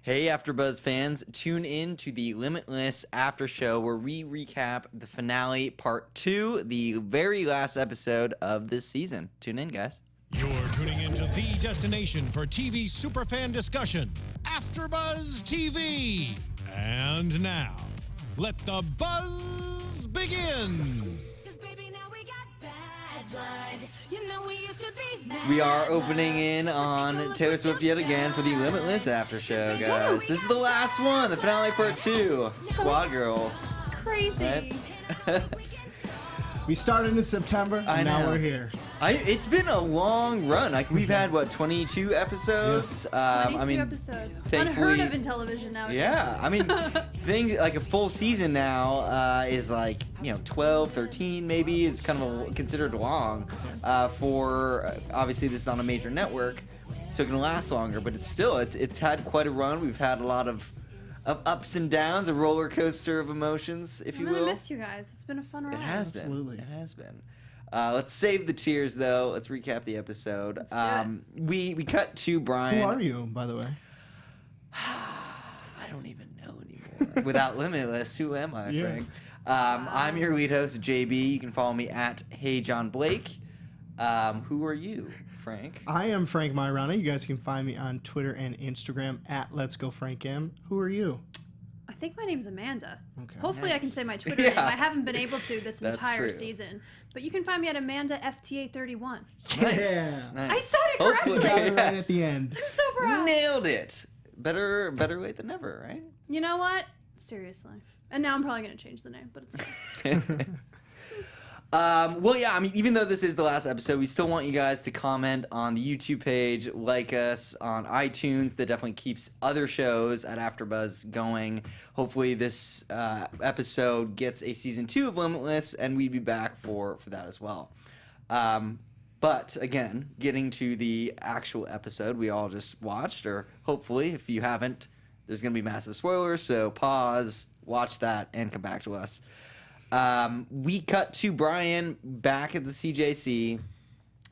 Hey, AfterBuzz fans, tune in to the Limitless After Show where we recap the finale, part 2, the very last episode of this season. Tune in, guys. You're tuning into the destination for TV superfan discussion, AfterBuzz TV. And now, let the buzz begin. We are opening in on Taylor Swift yet again for the Limitless After Show, guys. This is the last one, the finale part 2. Squad Girls. It's crazy. Right? We started in September, and now we're here. It's been a long run. Like we've had what 22 episodes. Yes. 22 episodes. thankfully- Unheard of in television nowadays. Yeah, I mean, things like a full season now is like 12, 13 maybe is kind of considered long for obviously this is on a major network, so it can last longer. But it's had quite a run. We've had a lot of ups and downs, a roller coaster of emotions, if you will. I'm gonna miss you guys. It's been a fun ride. It has been. Absolutely. It has been. Let's save the tears, though. Let's recap the episode. Let's do it. We cut to Brian. Who are you, by the way? I don't even know anymore. Without Limitless, who am I, Yeah. Frank? I'm your lead host, JB. You can follow me at HeyJohnBlake. Who are you, Frank? I am Frank Maiorana. You guys can find me on Twitter and Instagram at Let's Go Frank M. Who are you? I think my name's Amanda. Okay. Hopefully I can Nice. say my Twitter Yeah. name. I haven't been able to this That's entire true. season. But you can find me at Amanda FTA31. Nice. Yeah. I said it Hopefully. Got correctly. it right at the end. I'm so proud. Nailed it. Better late than never, right? You know what? Seriously. And now I'm probably going to change the name, but it's fine. Well, yeah, I mean, even though this is the last episode, we still want you guys to comment on the YouTube page, like us on iTunes. That definitely keeps other shows at AfterBuzz going. Hopefully this episode gets a season 2 of Limitless, and we'd be back for that as well. But, again, getting to the actual episode we all just watched, or hopefully, if you haven't, there's going to be massive spoilers, so pause, watch that, and come back to us. We cut to Brian back at the CJC.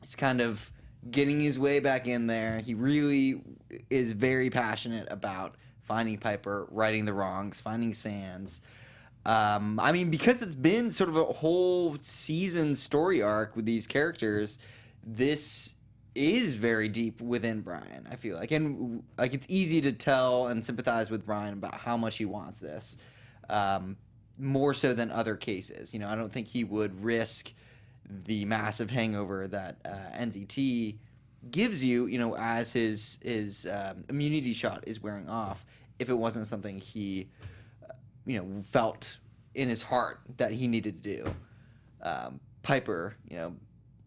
He's kind of getting his way back in there. He really is very passionate about finding Piper, righting the wrongs, finding Sands. I mean, because it's been sort of a whole season story arc with these characters, this is very deep within Brian, I feel like. And like it's easy to tell and sympathize with Brian about how much he wants this. More so than other cases. I don't think he would risk the massive hangover that NZT gives you, as his immunity shot is wearing off, if it wasn't something he, felt in his heart that he needed to do. Piper,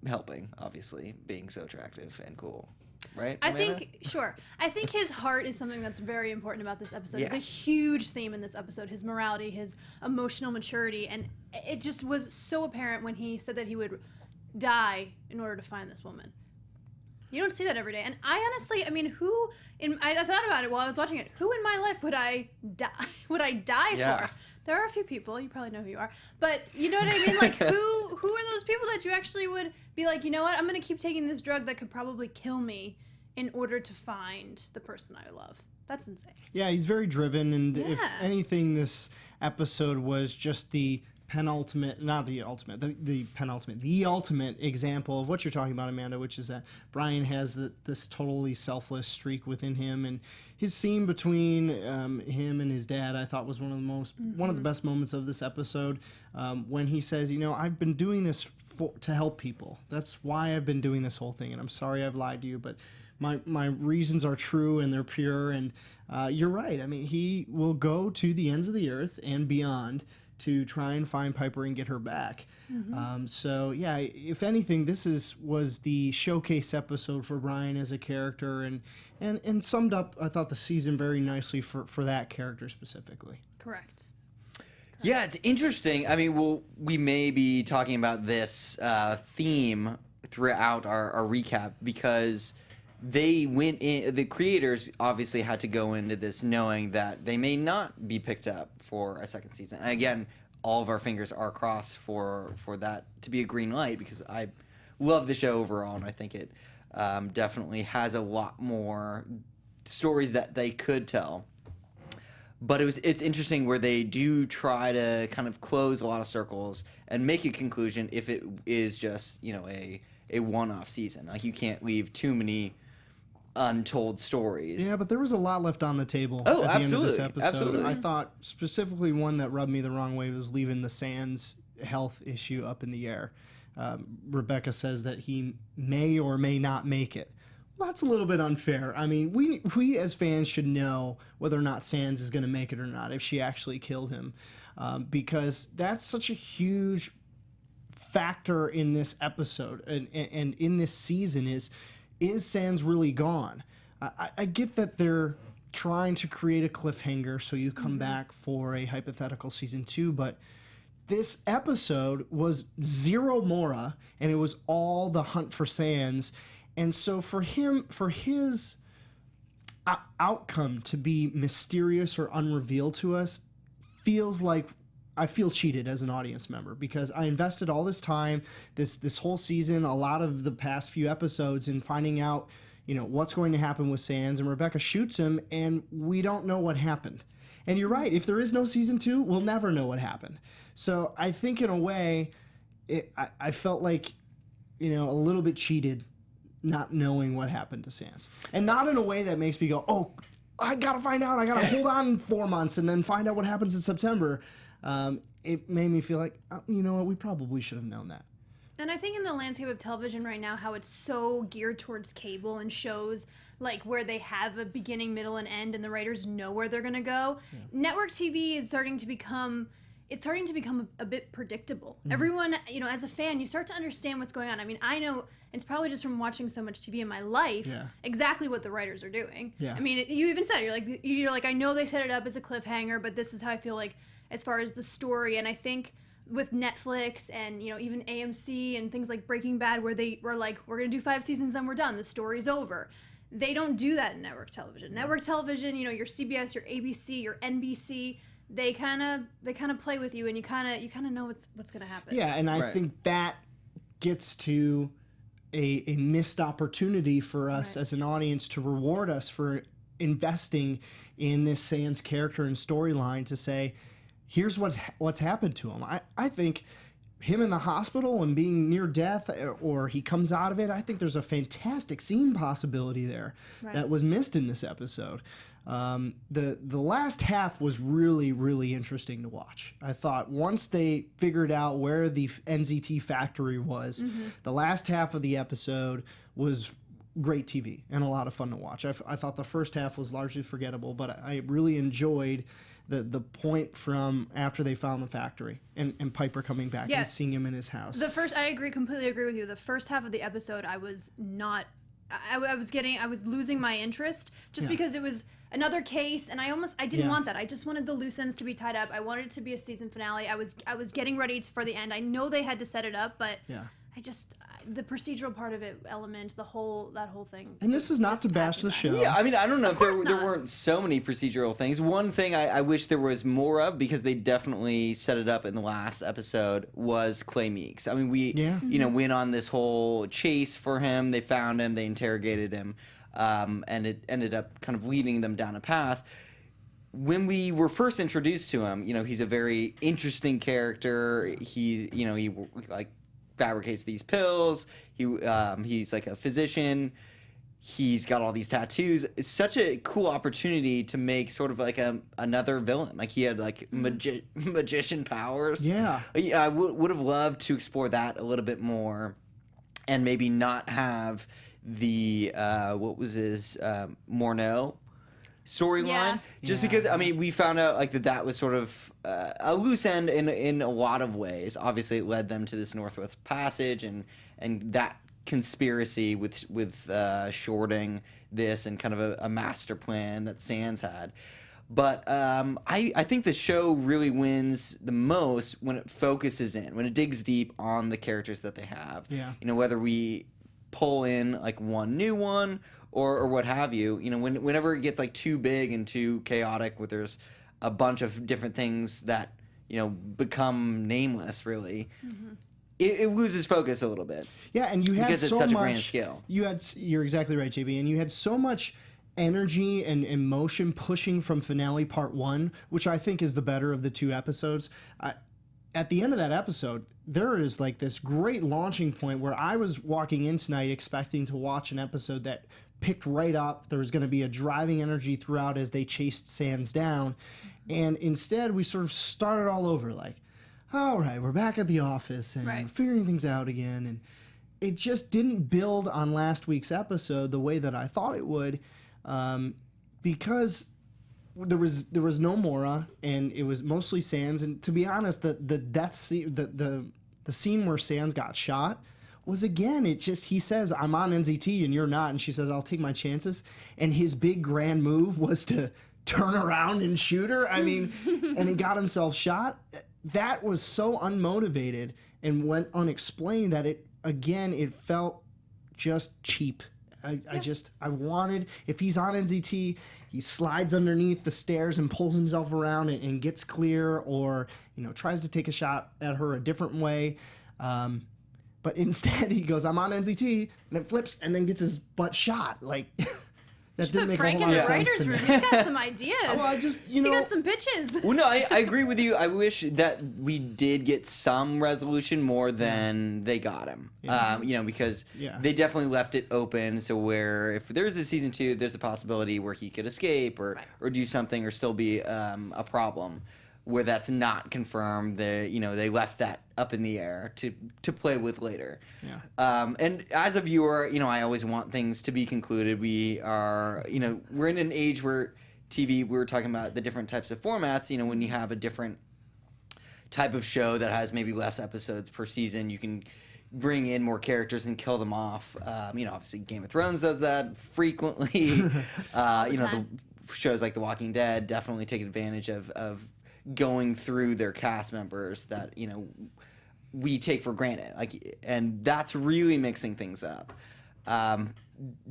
helping, obviously, being so attractive and cool. Right? I Amanda? think his heart is something that's very important about this episode. Yes. It's a huge theme in this episode, his morality, his emotional maturity, and it just was so apparent when he said that he would die in order to find this woman. You don't see that every day. And I honestly, I mean, I thought about it while I was watching it. Who in my life would I die Yeah. for? There are a few people, you probably know who you are, but you know what I mean? Like, who are those people that you actually would be like, you know what, I'm going to keep taking this drug that could probably kill me in order to find the person I love? That's insane. Yeah, he's very driven, and if Yeah. anything, this episode was just the penultimate, not the ultimate, the penultimate, the ultimate example of what you're talking about, Amanda, which is that Brian has this totally selfless streak within him, and his scene between him and his dad, I thought was one of the best moments of this episode, when he says, I've been doing this to help people. That's why I've been doing this whole thing, and I'm sorry I've lied to you, but my reasons are true and they're pure, and you're right. I mean, he will go to the ends of the earth and beyond to try and find Piper and get her back. So yeah, if anything, this was the showcase episode for Brian as a character, and summed up, I thought, the season very nicely for that character specifically. Correct. Yeah, it's interesting. I mean, we may be talking about this theme throughout our recap because the creators obviously had to go into this knowing that they may not be picked up for a second season. And again, all of our fingers are crossed for that to be a green light because I love the show overall, and I think it definitely has a lot more stories that they could tell But it's interesting where they do try to kind of close a lot of circles and make a conclusion if it is just, you know, a one-off season. Like, you can't leave too many untold stories. Yeah, but there was a lot left on the table Oh, at the end of this absolutely, episode. absolutely. I thought specifically one that rubbed me the wrong way was leaving the Sands health issue up in the air. Rebecca says that he may or may not make it. Well, that's a little bit unfair. I mean, we as fans should know whether or not Sands is going to make it or not, if she actually killed him, because that's such a huge factor in this episode and in this season is Sands really gone? I get that they're trying to create a cliffhanger so you come back for a hypothetical season 2, but this episode was zero Mora and it was all the hunt for Sands. And so for his outcome to be mysterious or unrevealed to us feels like I feel cheated as an audience member, because I invested all this time, this whole season, a lot of the past few episodes, in finding out, you know, what's going to happen with Sands, and Rebecca shoots him, and we don't know what happened. And you're right, if there is no season 2, we'll never know what happened. So I think in a way, I felt like, you know, a little bit cheated not knowing what happened to Sands. And not in a way that makes me go, oh, I gotta find out, I gotta hold on 4 months and then find out what happens in September. It made me feel like, you know what, we probably should have known that. And I think in the landscape of television right now, how it's so geared towards cable and shows like where they have a beginning, middle, and end, and the writers know where they're gonna go. Yeah. Network TV is starting to become a bit predictable. Everyone, you know, as a fan, you start to understand what's going on. I mean, I know it's probably just from watching so much TV in my life, exactly what the writers are doing. Yeah. I mean, you even said it, you're like, I know they set it up as a cliffhanger, but this is how I feel like as far as the story. And I think with Netflix and, you know, even AMC and things like Breaking Bad, where they were like, we're gonna do 5 seasons, then we're done, the story's over. They don't do that in network television. Network television, you know, your CBS, your ABC, your NBC, they kind of play with you, and you kind of know what's going to happen. Yeah, and I think that gets to a missed opportunity for us as an audience to reward us for investing in this Sands character and storyline, to say, here's what's happened to him. I think him in the hospital and being near death, or he comes out of it, I think there's a fantastic scene possibility there that was missed in this episode. The last half was really, really interesting to watch. I thought once they figured out where the NZT factory was, the last half of the episode was great TV and a lot of fun to watch. I thought the first half was largely forgettable, but I really enjoyed the point from after they found the factory and Piper coming back and seeing him in his house. I completely agree with you. The first half of the episode, I was losing my interest just because it was another case, and I didn't want that. I just wanted the loose ends to be tied up. I wanted it to be a season finale. I was getting ready for the end. I know they had to set it up, but the procedural part of it, element, that whole thing. And this is not to bash the show. Yeah, I mean, I don't know if there weren't so many procedural things. One thing I wish there was more of, because they definitely set it up in the last episode, was Clay Meeks. I mean, we went on this whole chase for him. They found him. They interrogated him. And it ended up kind of leading them down a path. When we were first introduced to him, you know, he's a very interesting character. He like fabricates these pills. He's like a physician. He's got all these tattoos. It's such a cool opportunity to make sort of like another villain. Like, he had like magician powers. Yeah. I would have loved to explore that a little bit more, and maybe not have the what was his Morneau storyline, because I mean, we found out like that was sort of a loose end in a lot of ways. Obviously, it led them to this Northwest Passage and that conspiracy with shorting this, and kind of a master plan that Sands had. But I think the show really wins the most when it focuses in, when it digs deep on the characters that they have. Yeah. You know, whether we pull in like one new one or what have you, you know, whenever it gets like too big and too chaotic, where there's a bunch of different things that, you know, become nameless, really, it loses focus a little bit. Yeah, and you had because so it's such much, a grand scale. You're exactly right, JB, and you had so much energy and emotion pushing from finale part 1, which I think is the better of the 2 episodes. At the end of that episode, there is like this great launching point where I was walking in tonight expecting to watch an episode that picked right up. There was going to be a driving energy throughout as they chased Sans down. And instead, we sort of started all over like, all right, we're back at the office and figuring things out again. And it just didn't build on last week's episode the way that I thought it would, because there was no Mora, and it was mostly Sans. And to be honest, the death scene, the scene where Sans got shot was, again, he says, I'm on NZT and you're not, and she says, I'll take my chances. And his big grand move was to turn around and shoot her. I mean, and he got himself shot. That was so unmotivated and went unexplained that it felt just cheap. I wanted, if he's on NZT, he slides underneath the stairs and pulls himself around and gets clear, or, tries to take a shot at her a different way. But instead he goes, I'm on NZT, and it flips and then gets his butt shot. Like, that didn't make Frank a whole lot in of the sense writer's to me. room. He's got some ideas. Well, I just, He got some pitches. Well, no, I agree with you. I wish that we did get some resolution more than they got him. Because they definitely left it open. So where if there's a season 2, there's a possibility where he could escape or do something or still be a problem. Where that's not confirmed, they left that up in the air to play with later. Yeah. And as a viewer, I always want things to be concluded. We are, we're in an age where TV, we were talking about the different types of formats. When you have a different type of show that has maybe less episodes per season, you can bring in more characters and kill them off. Obviously Game of Thrones does that frequently. The shows like The Walking Dead definitely take advantage of going through their cast members that we take for granted, and that's really mixing things up.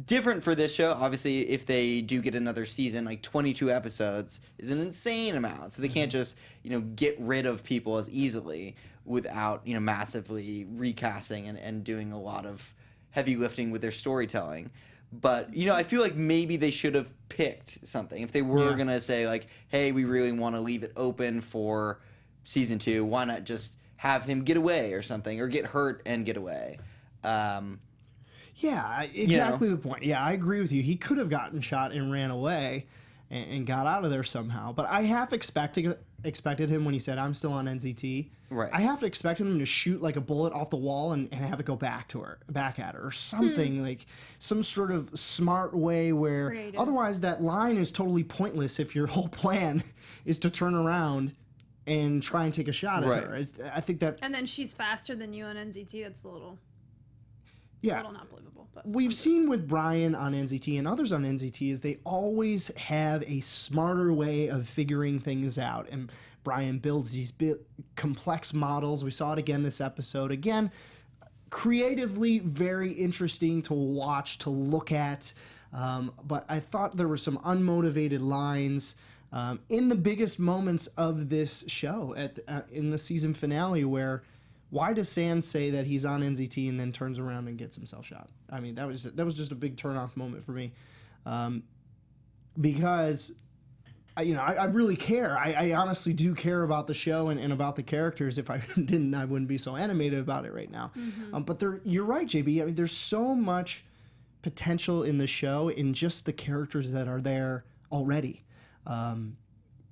Different for this show, obviously. If they do get another season, 22 episodes is an insane amount, so they can't just get rid of people as easily without massively recasting and doing a lot of heavy lifting with their storytelling. But, I feel like maybe they should have picked something. If they were going to say, hey, we really want to leave it open for season 2, why not just have him get away or something, or get hurt and get away? Yeah, exactly the point. Yeah, I agree with you. He could have gotten shot and ran away and got out of there somehow. But I half expected him when he said, I'm still on NZT. Right. I have to expect him to shoot like a bullet off the wall and have it go back at her or something, like some sort of smart way where creative. Otherwise that line is totally pointless if your whole plan is to turn around and try and take a shot at her. I think that... And then she's faster than you on NZT. That's a little... It's a little not believable. But we've seen with Brian on NZT and others on NZT is they always have a smarter way of figuring things out. And Brian builds these complex models. We saw it again this episode. Again, creatively very interesting to watch, to look at. But I thought there were some unmotivated lines in the biggest moments of this show in the season finale where... Why does Sans say that he's on NZT and then turns around and gets himself shot? I mean, that was just a big turn-off moment for me, because I really care. I honestly do care about the show and about the characters. If I didn't, I wouldn't be so animated about it right now. Mm-hmm. But you're right, JB. I mean, there's so much potential in the show in just the characters that are there already. And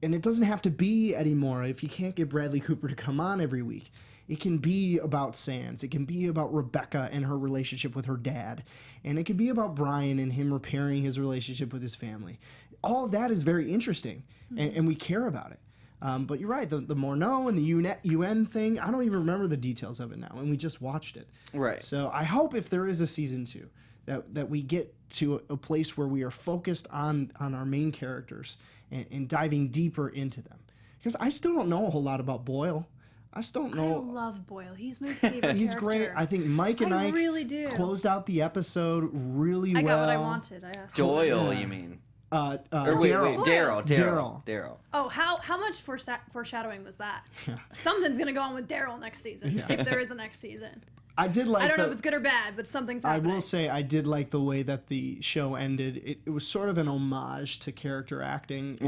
it doesn't have to be anymore if you can't get Bradley Cooper to come on every week. It can be about Sans. It can be about Rebecca and her relationship with her dad. And it can be about Brian and him repairing his relationship with his family. All of that is very interesting, and we care about it. But you're right, the Morneau and the UN thing, I don't even remember the details of it now, and we just watched it. Right. So I hope if there is a season 2, that we get to a place where we are focused on our main characters and diving deeper into them. Because I still don't know a whole lot about Boyle. I just don't know. I love Boyle. He's my favorite He's character. great. I think Mike and I really do. Closed out the episode really well. I got what I wanted. I asked. Doyle, you mean? Or wait, Daryl. Oh, how much foreshadowing was that? Something's gonna go on with Daryl next season, if there is a next season. I did like. I don't know if it's good or bad, but something's happening. I will say I did like the way that the show ended. It was sort of an homage to character acting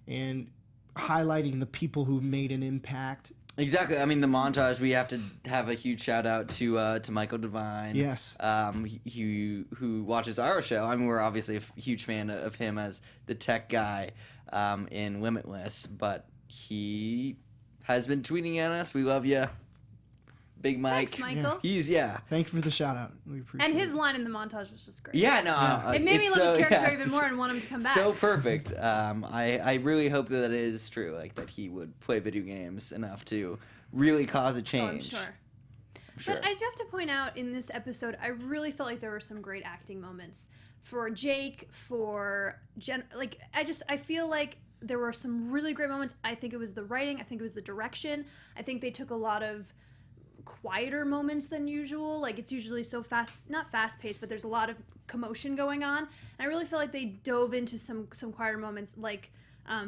and highlighting the people who've made an impact. Exactly. I mean, the montage, we have to have a huge shout out to Michael Devine. Yes. Who watches our show. I mean, we're obviously a huge fan of him as the tech guy in Limitless, but he has been tweeting at us. We love you, Big Mike. Thanks, Michael. Thank you for the shout out. We appreciate it. And his line in the montage was just great. Yeah, no. It made me love his character even more and want him to come back. So perfect. I really hope that it is true, like that he would play video games enough to really cause a change. Oh, I'm sure. But I do have to point out in this episode, I really felt like there were some great acting moments for Jake, for Jen. Like I feel like there were some really great moments. I think it was the writing. I think it was the direction. I think they took a lot of quieter moments than usual. Like it's usually so not fast paced, but there's a lot of commotion going on. And I really feel like they dove into some quieter moments, like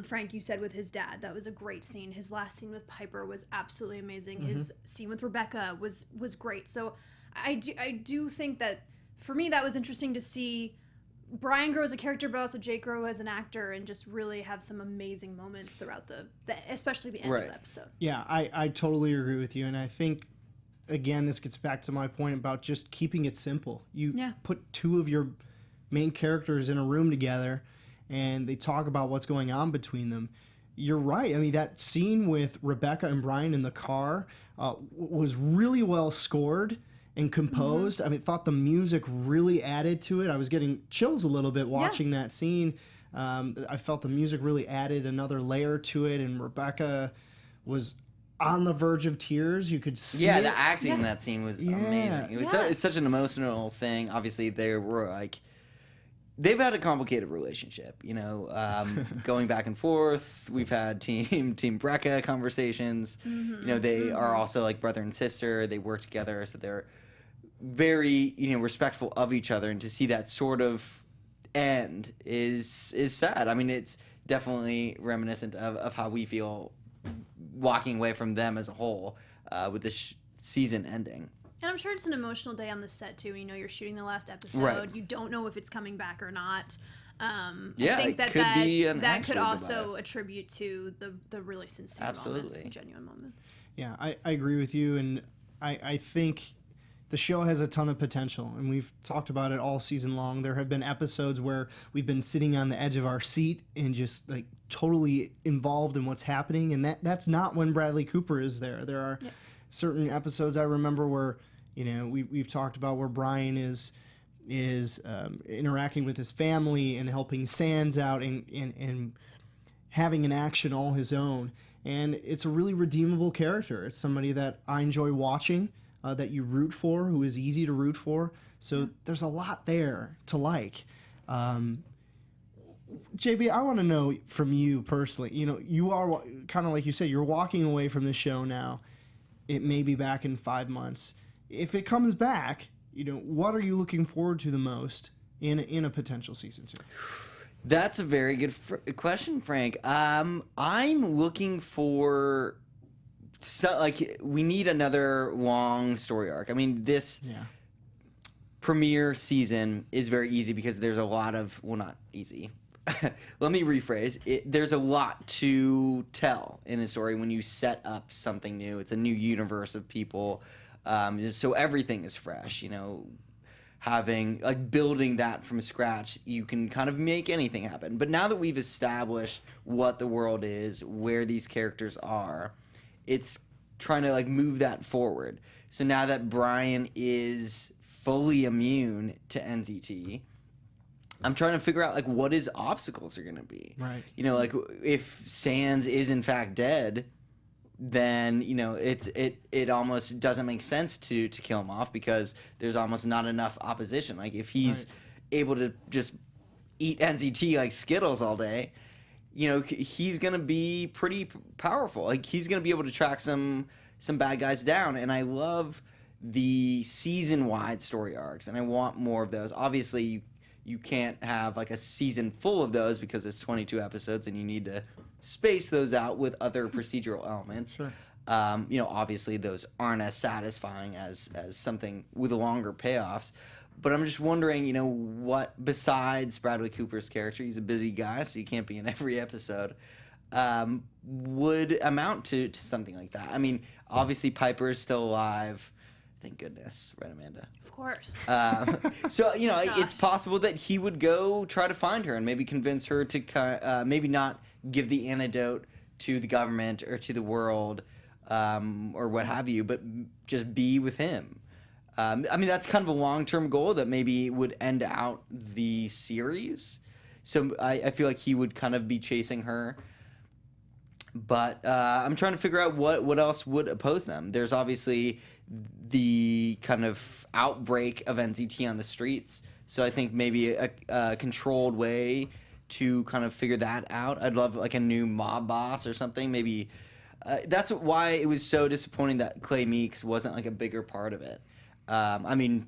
Frank, you said with his dad. That was a great scene. His last scene with Piper was absolutely amazing. Mm-hmm. His scene with Rebecca was great. So I do think that for me that was interesting to see Brian grow as a character, but also Jake grow as an actor, and just really have some amazing moments throughout the especially the end of the episode. Yeah, I totally agree with you, and I think again, this gets back to my point about just keeping it simple. You put two of your main characters in a room together and they talk about what's going on between them. You're right. I mean, that scene with Rebecca and Brian in the car was really well scored and composed. Mm-hmm. I mean, I thought the music really added to it. I was getting chills a little bit watching that scene. I felt the music really added another layer to it, and Rebecca was on the verge of tears. You could see it. The acting in that scene was amazing. It was it's such an emotional thing. Obviously, they were like, they've had a complicated relationship, you know, going back and forth. We've had Team Brecca conversations. Mm-hmm. You know, they are also like brother and sister. They work together, so they're very, you know, respectful of each other. And to see that sort of end is sad. I mean, it's definitely reminiscent of how we feel walking away from them as a whole with this season ending. And I'm sure it's an emotional day on the set too. You know, you're shooting the last episode. Right. You don't know if it's coming back or not. I think that could also attribute to the really sincere moments, genuine moments. Yeah, I agree with you, and I think the show has a ton of potential, and we've talked about it all season long. There have been episodes where we've been sitting on the edge of our seat and just like totally involved in what's happening, and that's not when Bradley Cooper is there. There are certain episodes I remember where, you know, we've talked about where Brian is interacting with his family and helping Sans out and having an action all his own, and it's a really redeemable character. It's somebody that I enjoy watching. That you root for, who is easy to root for. So there's a lot there to like. JB, I want to know from you personally, you know, you are kind of like you said, you're walking away from the show now. It may be back in 5 months. If it comes back, you know, what are you looking forward to the most in a potential season 2? That's a very good question, Frank. I'm looking for... So, like, we need another long story arc. I mean, this premiere season is very easy because there's a lot of... Well, not easy. Let me rephrase. There's a lot to tell in a story when you set up something new. It's a new universe of people. So everything is fresh, you know. Building that from scratch, you can kind of make anything happen. But now that we've established what the world is, where these characters are... It's trying to like move that forward. So now that Brian is fully immune to NZT, I'm trying to figure out like what his obstacles are going to be. Right. You know, like if Sans is in fact dead, then you know it almost doesn't make sense to kill him off because there's almost not enough opposition. Like if he's able to just eat NZT like Skittles all day, you know, he's going to be pretty powerful. Like, he's going to be able to track some bad guys down. And I love the season-wide story arcs, and I want more of those. Obviously, you can't have like a season full of those because it's 22 episodes and you need to space those out with other procedural elements. Sure. Obviously those aren't as satisfying as something with longer payoffs. But I'm just wondering, what besides Bradley Cooper's character, he's a busy guy, so you can't be in every episode, would amount to something like that. I mean, obviously Piper is still alive. Thank goodness, right, Amanda? Of course. So, it's possible that he would go try to find her and maybe convince her to maybe not give the antidote to the government or to the world or what have you, but just be with him. I mean, that's kind of a long-term goal that maybe would end out the series. So I feel like he would kind of be chasing her. But I'm trying to figure out what else would oppose them. There's obviously the kind of outbreak of NZT on the streets. So I think maybe a controlled way to kind of figure that out. I'd love like a new mob boss or something. Maybe that's why it was so disappointing that Clay Meeks wasn't like a bigger part of it. I mean,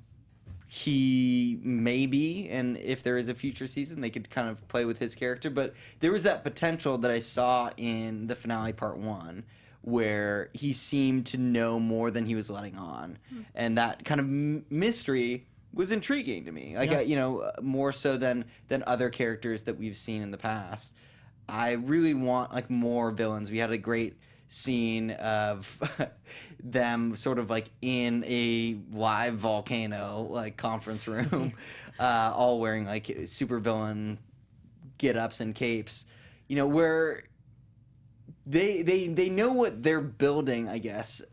he may be, and if there is a future season, they could kind of play with his character. But there was that potential that I saw in the finale part 1 where he seemed to know more than he was letting on. And that kind of mystery was intriguing to me. Like, more so than other characters that we've seen in the past. I really want, like, more villains. We had a great scene of them sort of like in a live volcano like conference room, all wearing like supervillain get-ups and capes, where they know what they're building, I guess,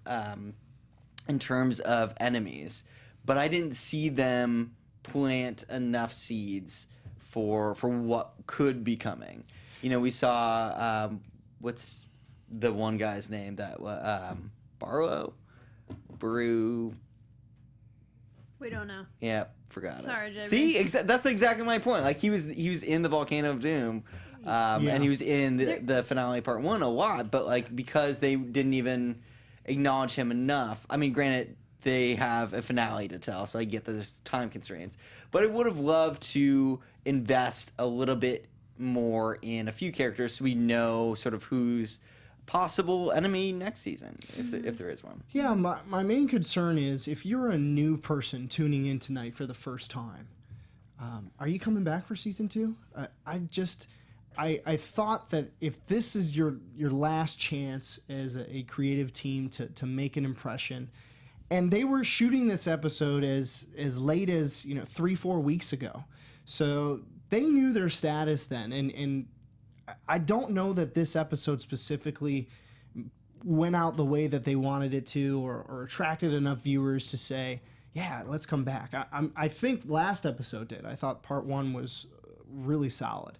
in terms of enemies, but I didn't see them plant enough seeds for what could be coming. We saw what's the one guy's name that Barlow, Baru. We don't know. Yeah, forgot. Sorry, it. JB. See, that's exactly my point. Like he was in the Volcano of Doom, and he was in the finale part 1 a lot. But like because they didn't even acknowledge him enough. I mean, granted, they have a finale to tell, so I get that there's time constraints. But I would have loved to invest a little bit more in a few characters so we know sort of who's possible enemy next season, if there is one. Yeah, my main concern is if you're a new person tuning in tonight for the first time, are you coming back for season 2? I thought that if this is your last chance as a creative team to make an impression, and they were shooting this episode as late as 3-4 weeks ago, so they knew their status then, and I don't know that this episode specifically went out the way that they wanted it to, or attracted enough viewers to say, yeah, let's come back. I think last episode did. I thought part 1 was really solid.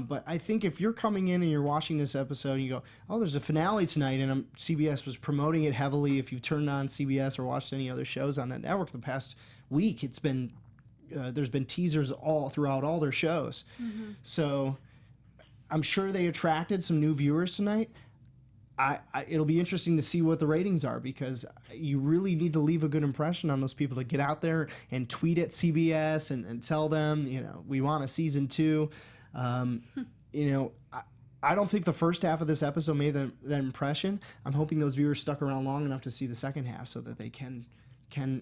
But I think if you're coming in and you're watching this episode and you go, oh, there's a finale tonight, and CBS was promoting it heavily. If you've turned on CBS or watched any other shows on that network the past week, it's been there's been teasers all throughout all their shows. So I'm sure they attracted some new viewers tonight. It'll be interesting to see what the ratings are, because you really need to leave a good impression on those people to get out there and tweet at CBS and tell them, we want a season 2. I don't think the first half of this episode made that impression. I'm hoping those viewers stuck around long enough to see the second half so that they can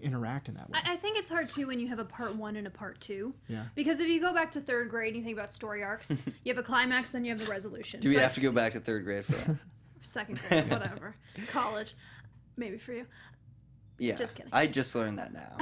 interact in that way. I think it's hard too when you have a part 1 and a part 2. Yeah. Because if you go back to 3rd grade and you think about story arcs, you have a climax, then you have the resolution. Do we have to go back to 3rd grade for that? 2nd grade, whatever. College, maybe for you. Yeah. Just kidding. I just learned that now.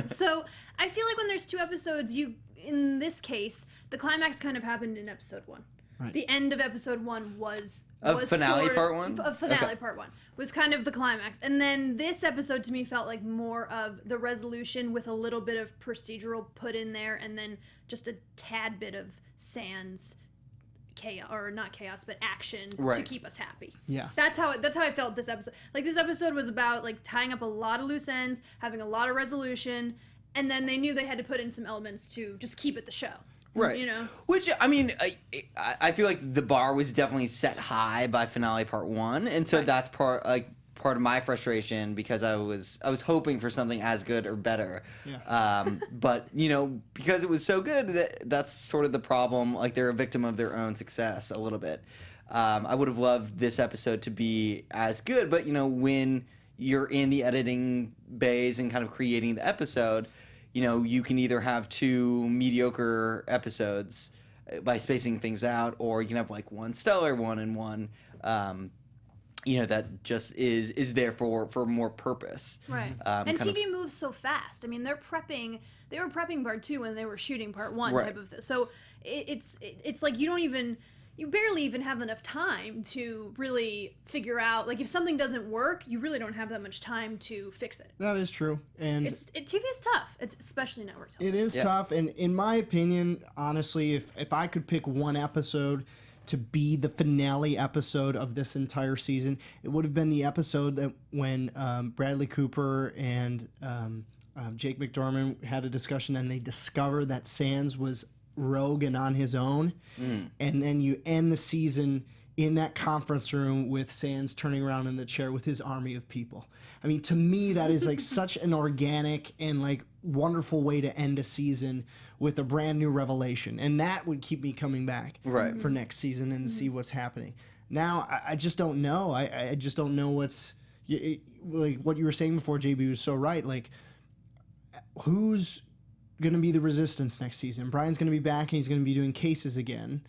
So I feel like when there's 2 episodes, in this case, the climax kind of happened in episode 1. Right. The end of episode 1 was finale part 1? Of finale part 1 was kind of the climax, and then this episode to me felt like more of the resolution with a little bit of procedural put in there, and then just a tad bit of sans chaos, or not chaos, but action to keep us happy. Yeah. That's how I felt this episode. Like this episode was about like tying up a lot of loose ends, having a lot of resolution, and then they knew they had to put in some elements to just keep it the show. Right. Which, I mean, I feel like the bar was definitely set high by finale part 1, and so that's part part of my frustration because I was hoping for something as good or better. Yeah. But because it was so good, that's sort of the problem. Like they're a victim of their own success a little bit. I would have loved this episode to be as good, but when you're in the editing bays and kind of creating the episode, you can either have two mediocre episodes by spacing things out, or you can have like one stellar one and one that just is there for more purpose. Right. And TV moves so fast. I mean, they were prepping part 2 when they were shooting part 1 Right. type of thing. So it's like you barely even have enough time to really figure out, like, if something doesn't work, you really don't have that much time to fix it. That is true. And TV is tough. It's especially network television. it is tough. And in my opinion, honestly, if I could pick one episode to be the finale episode of this entire season, it would have been the episode that when Bradley Cooper and Jake McDorman had a discussion and they discovered that Sands was rogue and on his own, and then you end the season in that conference room with Sands turning around in the chair with his army of people. I mean, to me, that is like such an organic and like wonderful way to end a season with a brand new revelation, and that would keep me coming back for next season and see what's happening. Now, I just don't know. I just don't know what's like what you were saying before. JB was so right. Like, who's going to be the resistance next season? Brian's going to be back and he's going to be doing cases again.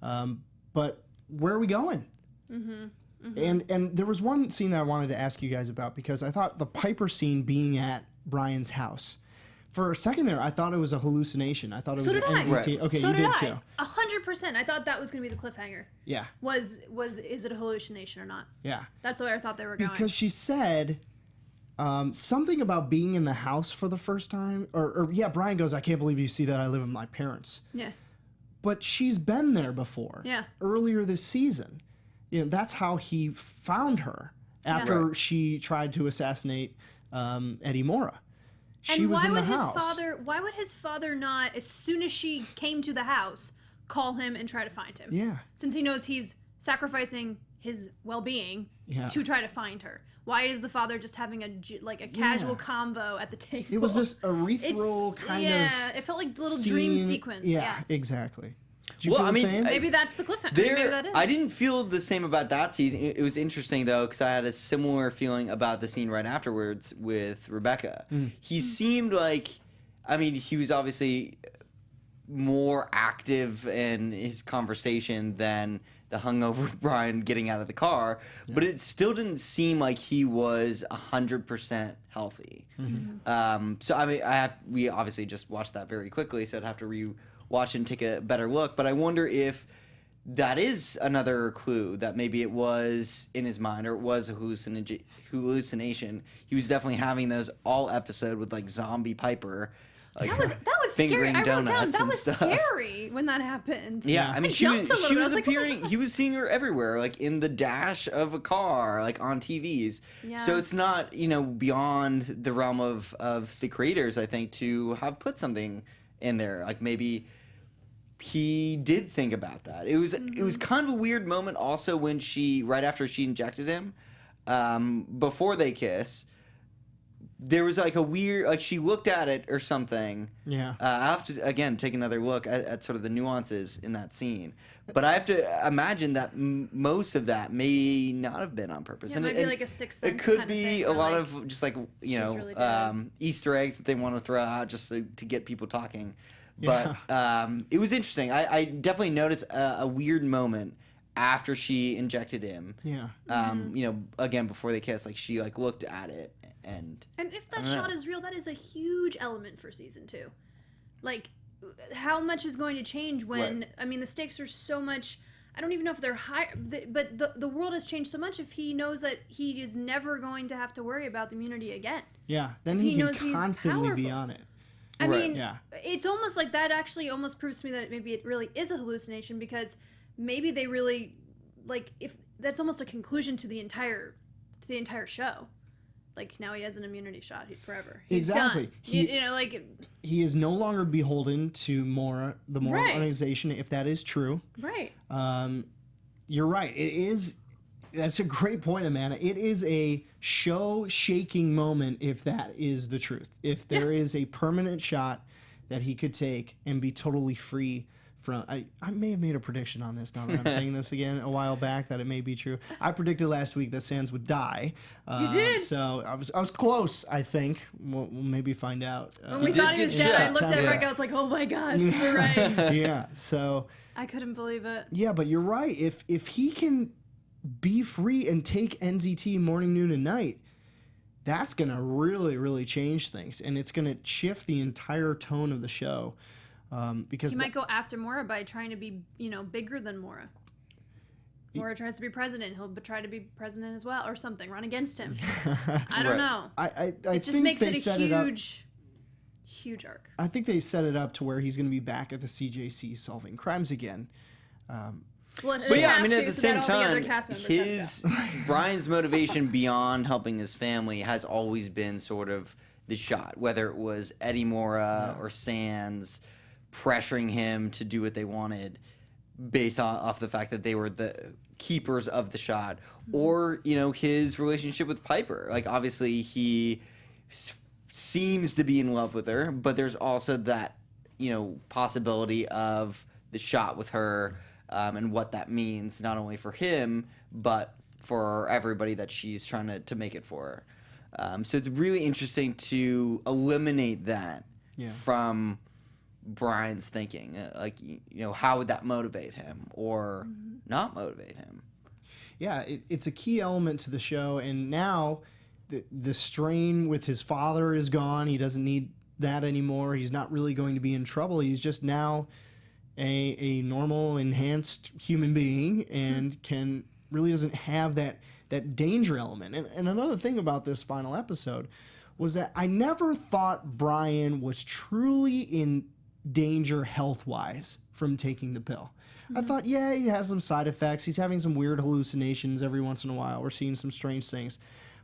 But where are we going? And there was one scene that I wanted to ask you guys about, because I thought the Piper scene being at Brian's house, for a second there, I thought it was a hallucination. I thought it was an NZT. Right. Okay, So you did I. too. 100%. I thought that was going to be the cliffhanger. Yeah, Is it a hallucination or not? yeah. That's where I thought they were going. Because she said something about being in the house for the first time. Or Brian goes, I can't believe you see that I live with my parents. Yeah. But she's been there before. Yeah. Earlier this season. That's how he found her after Right. she tried to assassinate Eddie Mora. She And was why in the would house. why would his father not, as soon as she came to the house, call him and try to find him? Yeah. Since he knows he's sacrificing his well-being Yeah. to try to find her. Why is the father just having a casual convo at the table? It was this ethereal kind of Yeah, it felt like a little dream scene. sequence. Yeah, exactly. Did you Well, feel I the mean, same? Maybe that's the cliffhanger. Maybe that is. I didn't feel the same about that season. It was interesting though, because I had a similar feeling about the scene right afterwards with Rebecca. He seemed like, I mean, he was obviously more active in his conversation than the hungover Brian getting out of the car, but it still didn't seem like he was 100% healthy. So I mean, we obviously just watched that very quickly, so I'd have to rewatch and take a better look. But I wonder if that is another clue that maybe it was in his mind, or it was a hallucination. He was definitely having those all episode with like zombie Piper. Like, that was scary. fingering I wrote down donuts that and was stuff. scary when that happened. Yeah, I mean, she jumped a little was bit. I was like, oh my appearing. He was seeing her everywhere, like in the dash of a car, like on TVs. Yeah. So it's not, beyond the realm of the creators, I think, to have put something in there. Like maybe he did think about that. It was kind of a weird moment also when right after she injected him, before they kiss. There was like a weird, like she looked at it or something. Yeah. I have to, again, take another look at sort of the nuances in that scene. But I have to imagine that most of that may not have been on purpose. Yeah, it might be like a Sixth Sense It could kind of be thing, a or lot like, of just like, really bad. Easter eggs that they want to throw out just to get people talking. But it was interesting. I definitely noticed a weird moment after she injected him. Yeah. Again, before they kissed, like she like looked at it. And if that shot is real, that is a huge element for season 2. Like, how much is going to change when, Right. I mean, the stakes are so much, I don't even know if they're high, but the world has changed so much if he knows that he is never going to have to worry about the immunity again. Yeah. Then He he can knows he's constantly be powerful. on it. I Right. mean, Yeah. it's almost like that actually almost proves to me that maybe it really is a hallucination, because maybe they really, like, if that's almost a conclusion to the entire show. Like, now he has an immunity shot forever. He's Exactly. done. Like, He is no longer beholden to the Mora Right. organization, if that is true. right. You're right. It is That's a great point, Amanda. It is a show-shaking moment if that is the truth. If there is a permanent shot that he could take and be totally free from... I may have made a prediction on this now that I'm saying this again a while back, that it may be true. I predicted last week that Sands would die. You did? So I was close, I think. We'll maybe find out. When we thought he was dead, I looked at Frank, I was like, oh my gosh, you're right. Yeah, so... I couldn't believe it. Yeah, but you're right. If he can be free and take NZT morning, noon, and night, that's going to really, really change things. And it's going to shift the entire tone of the show. Because he might go after Mora by trying to be, bigger than Mora. Mora tries to be president. He'll try to be president as well, or something. Run against him. I don't know. I it just think makes they it set a it up. Huge arc. I think they set it up to where he's going to be back at the CJC solving crimes again. Well, But yeah, I mean, at the same all the other time, cast members his Brian's motivation beyond helping his family has always been sort of the shot, whether it was Eddie Mora or Sands pressuring him to do what they wanted based off the fact that they were the keepers of the shot, or his relationship with Piper. Like, obviously he seems to be in love with her, but there's also that possibility of the shot with her. And what that means, not only for him, but for everybody that she's trying to make it for her. So it's really interesting to eliminate that from Brian's thinking. How would that motivate him or not motivate him? Yeah, it's a key element to the show. And now the strain with his father is gone. He doesn't need that anymore. He's not really going to be in trouble. He's just now a normal, enhanced human being, and really doesn't have that danger element. And another thing about this final episode was that I never thought Brian was truly in danger health-wise from taking the pill. I thought, he has some side effects. He's having some weird hallucinations every once in a while. We're seeing some strange things.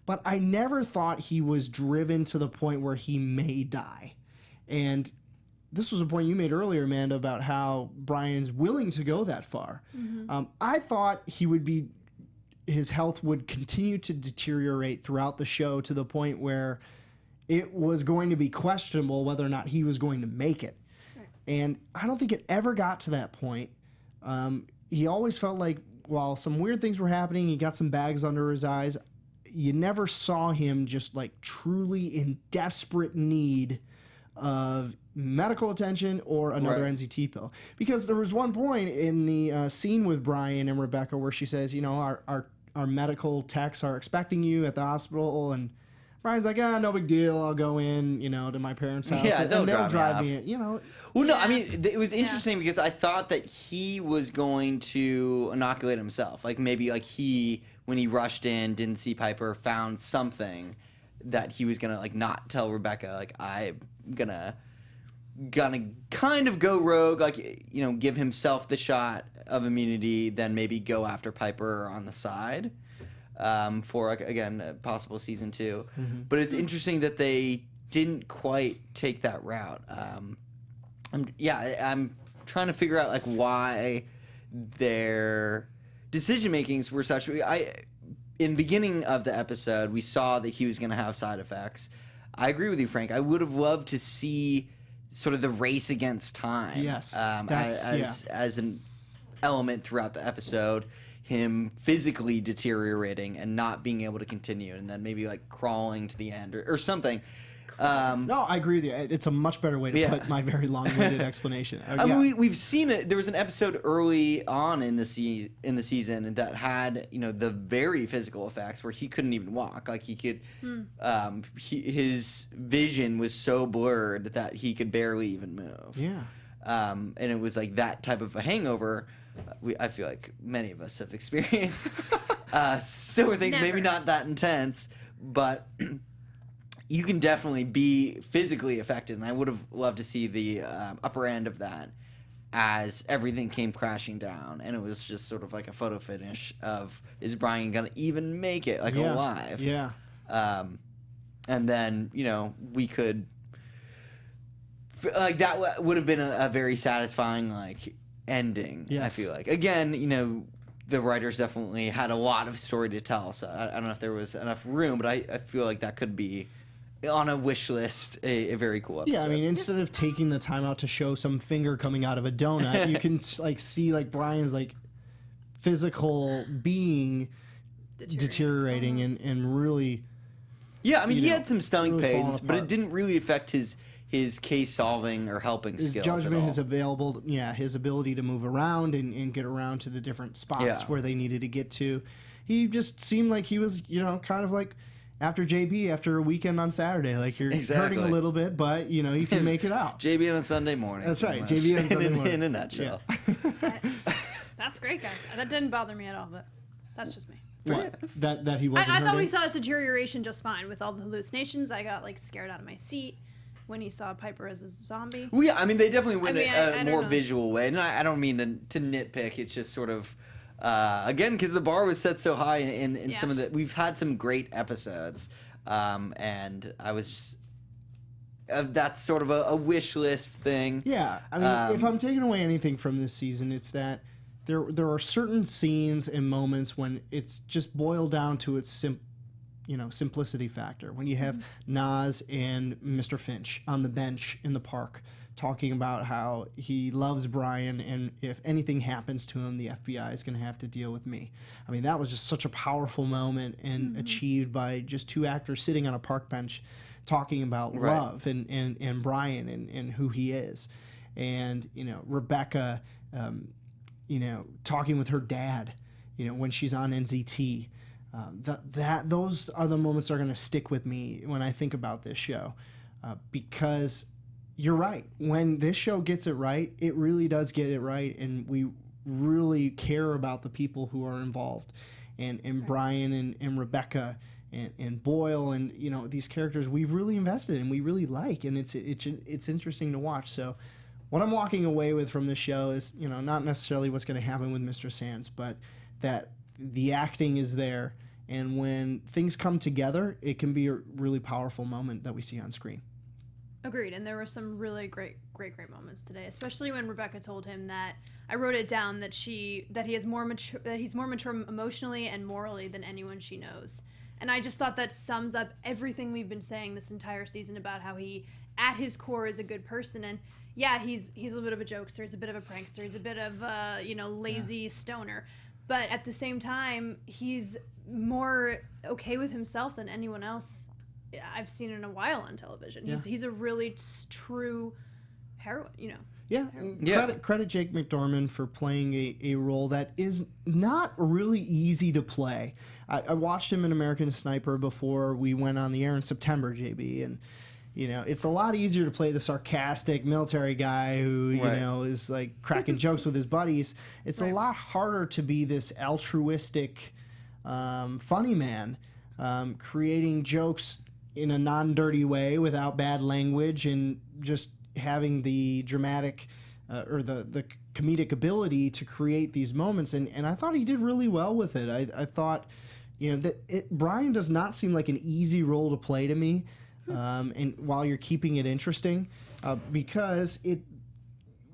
But I never thought he was driven to the point where he may die. And this was a point you made earlier, Amanda, about how Brian's willing to go that far. I thought his health would continue to deteriorate throughout the show to the point where it was going to be questionable whether or not he was going to make it. Right. And I don't think it ever got to that point. He always felt like while some weird things were happening, he got some bags under his eyes, you never saw him just like truly in desperate need of medical attention or another NZT pill. Because there was one point in the scene with Brian and Rebecca where she says, our medical techs are expecting you at the hospital, and Brian's like, no big deal, I'll go in, to my parents' house. Yeah, and they'll drive me me in, Well, no, I mean, it was interesting because I thought that he was going to inoculate himself. Like, maybe he, when he rushed in, didn't see Piper, found something that he was going to, not tell Rebecca, I'm gonna kind of go rogue, give himself the shot of immunity, then maybe go after Piper on the side for, again, a possible season 2. But it's interesting that they didn't quite take that route. I'm trying to figure out, why their decision makings were such. In the beginning of the episode, we saw that he was going to have side effects. I agree with you, Frank. I would have loved to see sort of the race against time. Yes. As an element throughout the episode, him physically deteriorating and not being able to continue, and then maybe crawling to the end or something. No, I agree with you. It's a much better way to put my very long-winded explanation. I mean, we've seen it. There was an episode early on in the season that had the very physical effects where he couldn't even walk. He could, his vision was so blurred that he could barely even move. Yeah. And it was that type of a hangover. I feel like many of us have experienced similar things. Never. Maybe not that intense, but. You can definitely be physically affected, and I would have loved to see the upper end of that as everything came crashing down, and it was just sort of a photo finish of, is Brian gonna even make it alive? Yeah. And then we could that would have been a very satisfying ending. Yes. I feel again the writers definitely had a lot of story to tell. So I don't know if there was enough room, but I feel like that could be on a wish list a very cool episode. Yeah, I mean, instead of taking the time out to show some finger coming out of a donut, you can like see like Brian's like physical being deteriorating and really. Yeah, I mean, he had some stomach really falling pains, but it apart. didn't really affect his case solving or helping His skills. judgment at all. is available. Yeah, his ability to move around and get around to the different spots Yeah. where they needed to get to. He just seemed like he was, kind of like after JB after a weekend on Saturday. Like you're hurting a little bit, but you can make it out. JB on a Sunday morning. That's pretty right, much, JB on Sunday morning. In a nutshell. That's great, guys. That didn't bother me at all, but that's just me. What? That he wasn't I thought we hurting? saw his deterioration just fine with all the hallucinations. I got like scared out of my seat when he saw Piper as a zombie. Well, yeah, I mean, they definitely went I mean, a I don't more know. visual way. And I don't mean to nitpick. It's just sort of, again, because the bar was set so high in some of the... We've had some great episodes. And I was just... that's sort of a wish list thing. Yeah, I mean, if I'm taking away anything from this season, it's that there are certain scenes and moments when it's just boiled down to its simplicity factor. When you have Nas and Mr. Finch on the bench in the park talking about how he loves Brian, and if anything happens to him, the FBI is going to have to deal with me. I mean, that was just such a powerful moment and achieved by just two actors sitting on a park bench talking about love and Brian and who he is. And, Rebecca, talking with her dad, when she's on NZT. Those are the moments that are going to stick with me when I think about this show, because you're right. When this show gets it right, it really does get it right, and we really care about the people who are involved, and Brian and Rebecca and Boyle and these characters we've really invested in, we really like, and it's interesting to watch. So what I'm walking away with from this show is not necessarily what's going to happen with Mr. Sands, but that the acting is there, and when things come together, it can be a really powerful moment that we see on screen. Agreed, and there were some really great moments today, especially when Rebecca told him that, I wrote it down, that he's more mature emotionally and morally than anyone she knows. And I just thought that sums up everything we've been saying this entire season about how he, at his core, is a good person. And yeah, he's a little bit of a jokester, he's a bit of a prankster, he's a bit of a lazy stoner. But at the same time, he's more okay with himself than anyone else I've seen in a while on television. He's a really true heroine, Yeah. Credit Jake McDorman for playing a role that is not really easy to play. I watched him in American Sniper before we went on the air in September, JB, and it's a lot easier to play the sarcastic military guy who is like cracking jokes with his buddies. It's a lot harder to be this altruistic, funny man, creating jokes in a non-dirty way without bad language and just having the dramatic or the comedic ability to create these moments. And I thought he did really well with it. I thought, Brian does not seem like an easy role to play to me. And while you're keeping it interesting, because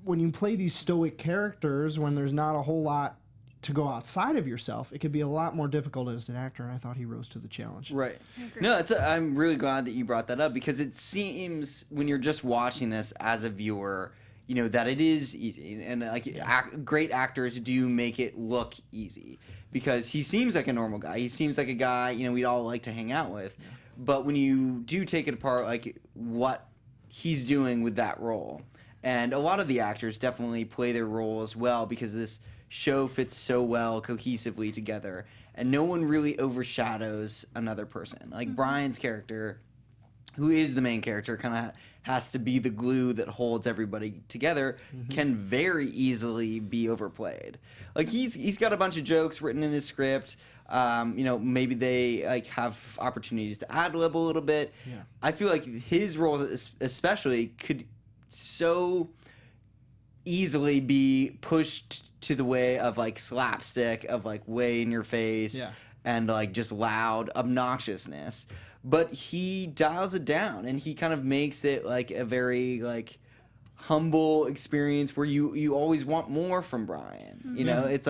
when you play these stoic characters, when there's not a whole lot to go outside of yourself, it could be a lot more difficult as an actor, and I thought he rose to the challenge. Right. No, I'm really glad that you brought that up, because it seems when you're just watching this as a viewer, that it is easy, and great actors do make it look easy, because he seems like a normal guy. He seems like a guy we'd all like to hang out with. Yeah. But when you do take it apart, like what he's doing with that role, and a lot of the actors definitely play their role as well, because this show fits so well cohesively together, and no one really overshadows another person. Like Brian's character, who is the main character, kind of has to be the glue that holds everybody together, can very easily be overplayed. Like he's got a bunch of jokes written in his script. Maybe they have opportunities to ad-lib a little bit. Yeah. I feel like his role especially could so easily be pushed to the way of slapstick, of way in your face, and just loud obnoxiousness. But he dials it down, and he kind of makes it a very humble experience where you always want more from Brian. It's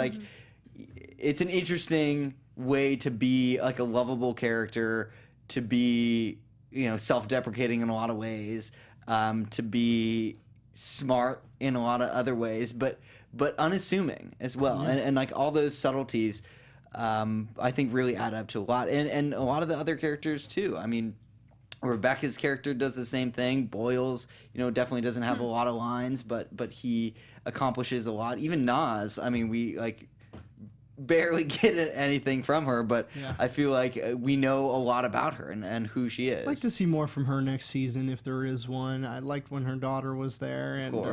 it's an interesting way to be like a lovable character, to be, you know, self-deprecating in a lot of ways, to be smart in a lot of other ways, but unassuming as well. And like all those subtleties, I think really add up to a lot. And a lot of the other characters too. I mean, Rebecca's character does the same thing. Boyles, you know, definitely doesn't have a lot of lines, but he accomplishes a lot. Even Nas, I mean, we like barely get anything from her, but I feel like we know a lot about her and who she is. I'd like to see more from her next season if there is one. I liked when her daughter was there. And, of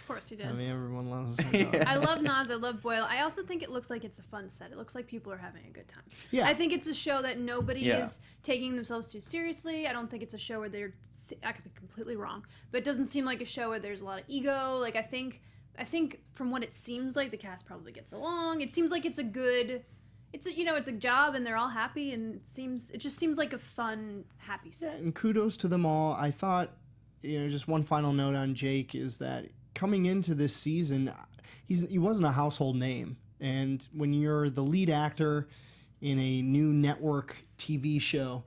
course you did. I mean, everyone loves her daughter. I love Nas. I love Boyle. I also think it looks like it's a fun set. It looks like people are having a good time. Yeah. I think it's a show that nobody is taking themselves too seriously. I don't think it's a show where they're... I could be completely wrong, but it doesn't seem like a show where there's a lot of ego. Like, I think from what it seems like, the cast probably gets along. It seems like it's a good... It's a job and they're all happy, and it just seems like a fun, happy set. And kudos to them all. I thought, you know, just one final note on Jake is that coming into this season, he wasn't a household name. And when you're the lead actor in a new network TV show,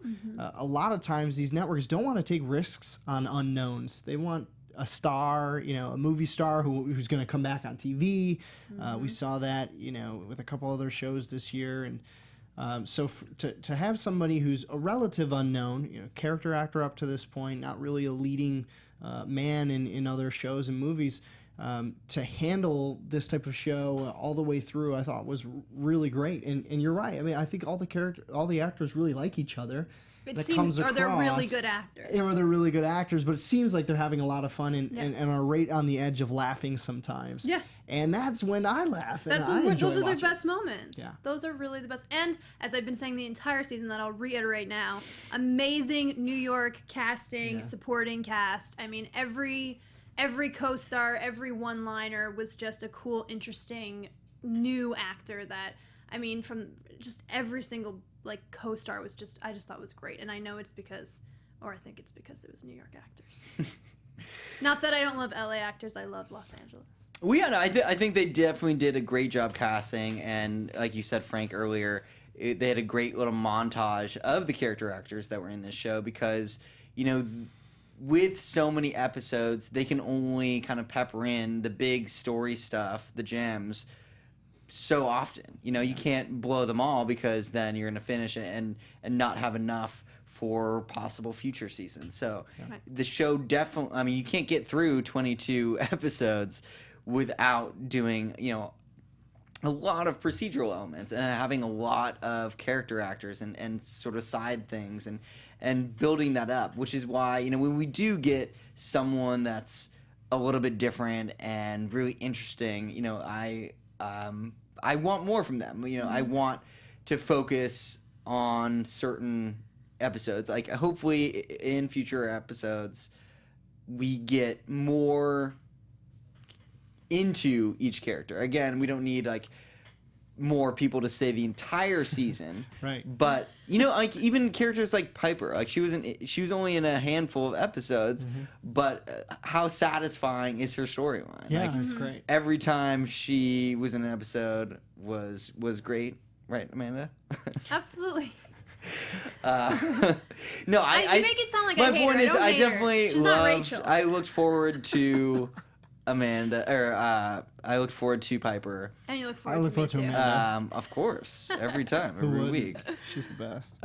a lot of times these networks don't want to take risks on unknowns. They want a star, you know, a movie star who's going to come back on TV. We saw that, you know, with a couple other shows this year. And so to have somebody who's a relative unknown, you know, character actor up to this point, not really a leading man in other shows and movies, to handle this type of show all the way through, I thought was really great. And you're right. I mean, I think all the actors really like each other. Or they're really good actors. Or they're really good actors, but it seems like they're having a lot of fun and are right on the edge of laughing sometimes. Yeah. And that's when I laugh. Those are the best moments. Yeah. Those are really the best. And as I've been saying the entire season, that I'll reiterate now, amazing New York casting, supporting cast. I mean, every co-star, every one-liner was just a cool, interesting new actor that, I mean, from just every single like co-star was just, I just thought was great. And I know it's because, or I think it's because it was New York actors. Not that I don't love LA actors, I love Los Angeles. Well, yeah, no, I think they definitely did a great job casting, and like you said, Frank, earlier, they had a great little montage of the character actors that were in this show because, you know, with so many episodes, they can only kind of pepper in the big story stuff, the gems, so often. You know, you can't blow them all because then you're going to finish and not have enough for possible future seasons. So the show definitely, I mean, you can't get through 22 episodes without doing, you know, a lot of procedural elements and having a lot of character actors and sort of side things and building that up, which is why, you know, when we do get someone that's a little bit different and really interesting, you know, I want more from them. You know, I want to focus on certain episodes. Like, hopefully in future episodes, we get more into each character. Again, we don't need like more people to stay the entire season. Right. But, you know, like even characters like Piper, like she was only in a handful of episodes, but how satisfying is her storyline? Yeah, like, it's great. Every time she was in an episode was great. Right, Amanda? Absolutely. No, You make it sound like my I hate point her. is, I don't hate her. definitely She's not loved. Rachel. I looked forward to Amanda, or I looked forward to Piper. And you look I forward look forward to to me too. Amanda. Of course, every time, Who every wouldn't? week. She's the best.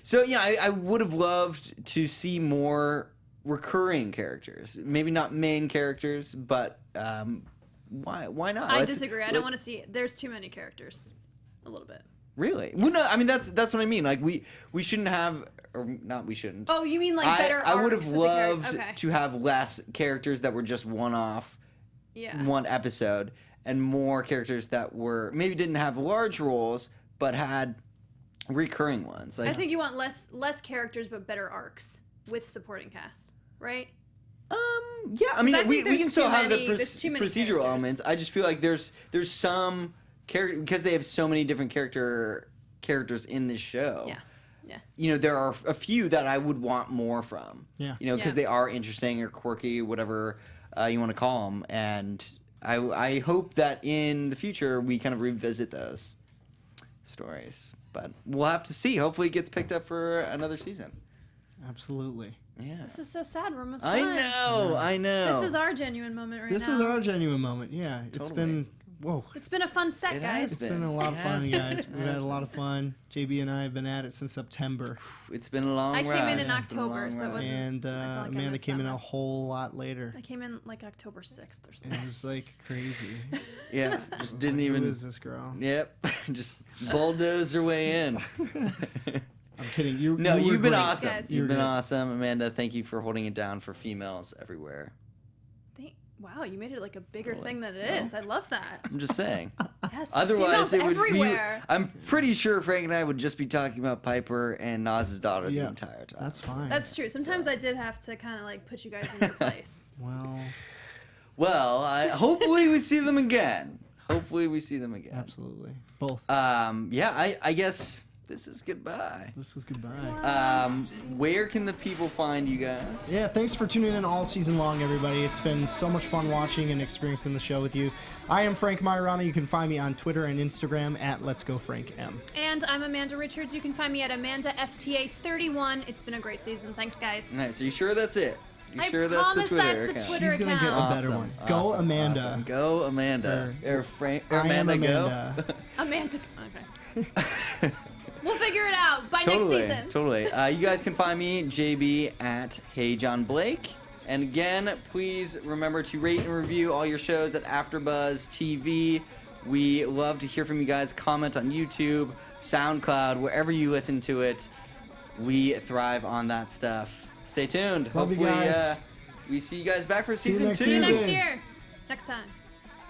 So yeah, I would have loved to see more recurring characters. Maybe not main characters, but why not? I disagree. I don't want to see. There's too many characters. A little bit. Really? Well, no. I mean, that's what I mean. Like we shouldn't have, or not. We shouldn't. Oh, you mean like better? I would arcs have with the loved okay. to have less characters that were just one-off, one episode, and more characters that were maybe didn't have large roles but had recurring ones. Like, I think you want less characters but better arcs with supporting cast, right? yeah. I mean, I we think there's can still too have many- the there's too many procedural characters. elements. I just feel like there's some character because they have so many different characters in this show. Yeah. Yeah. You know, there are a few that I would want more from. Yeah. You know, because Yeah. they are interesting or quirky, whatever you want to call them, and I hope that in the future we kind of revisit those stories. But we'll have to see. Hopefully it gets picked up for another season. Absolutely. Yeah. This is so sad. We're almost I done. know. I know. This is our genuine moment right This now. is our genuine moment. Yeah. It's Totally. been, whoa. It's been a fun set, It guys. has It's been a lot of It fun, has guys. been. We've It had has a lot of fun. JB and I have been at it since September. It's been a long I ride. came in It's been a October, long so it ride. wasn't- And I feel like I Amanda missed came that in a much. whole lot later. I came in like October 6th or It something. was like crazy. Yeah, just didn't even. Who is this girl? Yep, just bulldoze her way in. I'm kidding. You, No, you were you've been great. awesome. Guys. You've been great. awesome, Amanda. Thank you for holding it down for females everywhere. Wow, you made it like a bigger Totally. thing than it is. I love that. I'm just saying. Yes, Otherwise, females it would. everywhere. I'm pretty sure Frank and I would just be talking about Piper and Naz's daughter Yeah, the entire time. That's fine. That's true. Sometimes I did have to kind of like put you guys in your place. Well, Hopefully we see them again. Hopefully we see them again. absolutely. Both. Yeah, I guess this is goodbye. This is goodbye. Where can the people find you guys? Yeah, thanks for tuning in all season long, everybody. It's been so much fun watching and experiencing the show with you. I am Frank Maiorana. You can find me on Twitter and Instagram at Let's Go Frank M. And I'm Amanda Richards. You can find me at AmandaFTA31. It's been a great season. Thanks, guys. Nice. Are you sure that's it? You I sure that's promise the Twitter that's the account? Twitter She's gonna get account. a better one. Go Amanda. Awesome. Go Amanda. Or Frank. Or I am Amanda. Go. Amanda. Amanda. Okay. We'll figure it out by next season. Totally. You guys can find me, JB, at Hey John Blake. And again, please remember to rate and review all your shows at AfterBuzz TV. We love to hear from you guys. Comment on YouTube, SoundCloud, wherever you listen to it. We thrive on that stuff. Stay tuned. Love you Hopefully, guys. we see you guys back for See you season next 2. See you next season. year. Next time.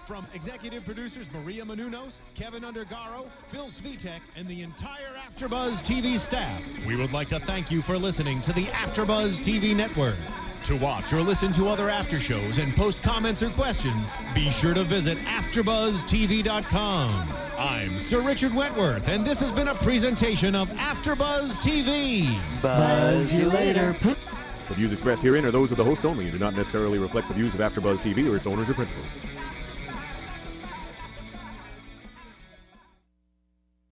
From executive producers Maria Menounos, Kevin Undergaro, Phil Svitek, and the entire AfterBuzz TV staff, we would like to thank you for listening to the AfterBuzz TV network. To watch or listen to other after shows and post comments or questions, be sure to visit AfterBuzzTV.com. I'm Sir Richard Wentworth, and this has been a presentation of AfterBuzz TV. Buzz you later. The views expressed herein are those of the hosts only and do not necessarily reflect the views of AfterBuzz TV or its owners or principals.